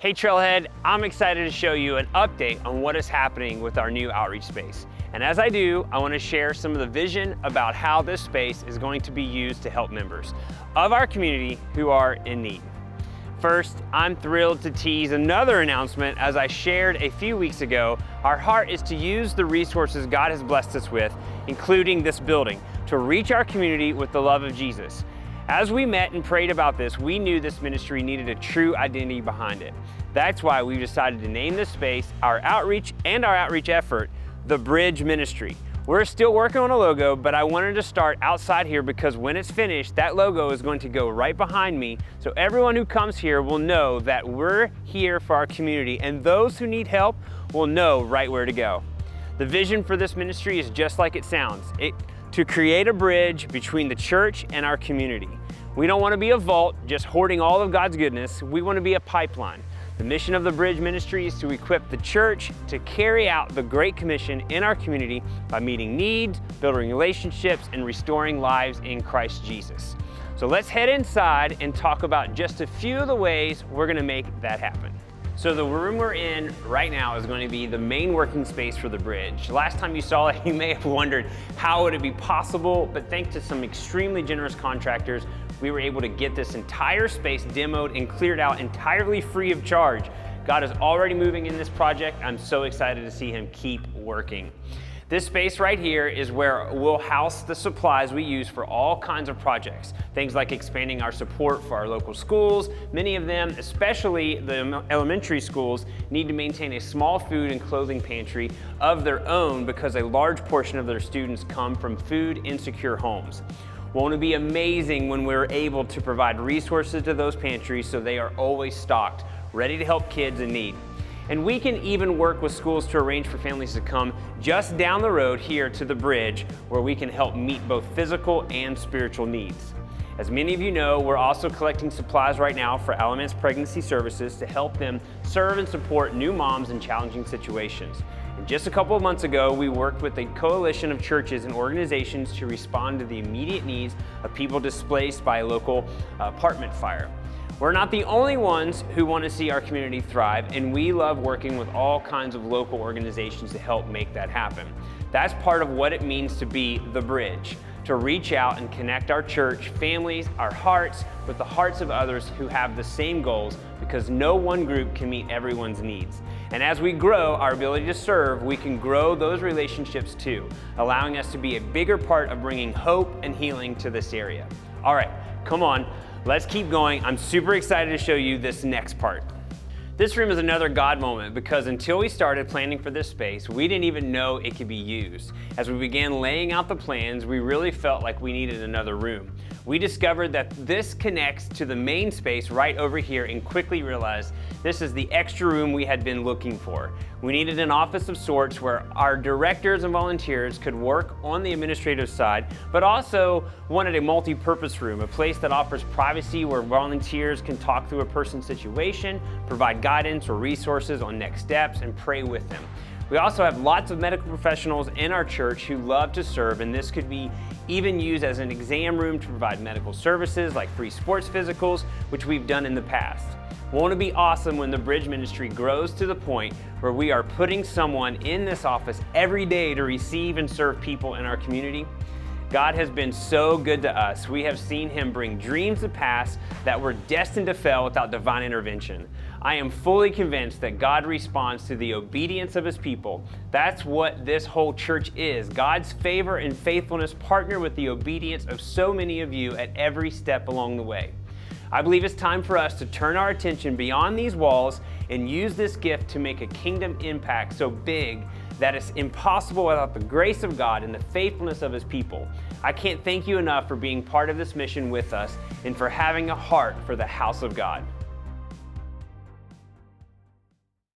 Hey Trailhead, I'm excited to show you an update on what is happening with our new outreach space. And as I do, I want to share some of the vision about how this space is going to be used to help members of our community who are in need. First, I'm thrilled to tease another announcement. As I shared a few weeks ago, our heart is to use the resources God has blessed us with, including this building, to reach our community with the love of Jesus. As we met and prayed about this, we knew this ministry needed a true identity behind it. That's why we decided to name this space, our outreach effort, the Bridge Ministry. We're still working on a logo, but I wanted to start outside here because when it's finished, that logo is going to go right behind me, so everyone who comes here will know that we're here for our community, and those who need help will know right where to go. The vision for this ministry is just like it sounds. To create a bridge between the church and our community. We don't want to be a vault just hoarding all of God's goodness. We want to be a pipeline. The mission of the Bridge Ministry is to equip the church to carry out the Great Commission in our community by meeting needs, building relationships, and restoring lives in Christ Jesus. So let's head inside and talk about just a few of the ways we're going to make that happen. So the room we're in right now is going to be the main working space for the bridge. Last time you saw it, you may have wondered how would it be possible, but thanks to some extremely generous contractors, we were able to get this entire space demoed and cleared out entirely free of charge. God is already moving in this project. I'm so excited to see Him keep working. This space right here is where we'll house the supplies we use for all kinds of projects. Things like expanding our support for our local schools. Many of them, especially the elementary schools, need to maintain a small food and clothing pantry of their own because a large portion of their students come from food insecure homes. Won't it be amazing when we're able to provide resources to those pantries so they are always stocked, ready to help kids in need? And we can even work with schools to arrange for families to come just down the road here to the bridge where we can help meet both physical and spiritual needs. As many of you know, we're also collecting supplies right now for Alamance Pregnancy Services to help them serve and support new moms in challenging situations. And just a couple of months ago, we worked with a coalition of churches and organizations to respond to the immediate needs of people displaced by a local apartment fire. We're not the only ones who want to see our community thrive, and we love working with all kinds of local organizations to help make that happen. That's part of what it means to be the bridge, to reach out and connect our church, families, our hearts with the hearts of others who have the same goals, because no one group can meet everyone's needs. And as we grow our ability to serve, we can grow those relationships too, allowing us to be a bigger part of bringing hope and healing to this area. All right, come on. Let's keep going. I'm super excited to show you this next part. This room is another God moment because until we started planning for this space, we didn't even know it could be used. As we began laying out the plans, we really felt like we needed another room. We discovered that this connects to the main space right over here and quickly realized this is the extra room we had been looking for. We needed an office of sorts where our directors and volunteers could work on the administrative side, but also wanted a multi-purpose room, a place that offers privacy where volunteers can talk through a person's situation, provide guidance or resources on next steps, and pray with them. We also have lots of medical professionals in our church who love to serve, and this could be even used as an exam room to provide medical services like free sports physicals, which we've done in the past. Won't it be awesome when the Bridge Ministry grows to the point where we are putting someone in this office every day to receive and serve people in our community? God has been so good to us. We have seen Him bring dreams to pass that were destined to fail without divine intervention. I am fully convinced that God responds to the obedience of His people. That's what this whole church is. God's favor and faithfulness partner with the obedience of so many of you at every step along the way. I believe it's time for us to turn our attention beyond these walls and use this gift to make a kingdom impact so big that it's impossible without the grace of God and the faithfulness of His people. I can't thank you enough for being part of this mission with us and for having a heart for the house of God.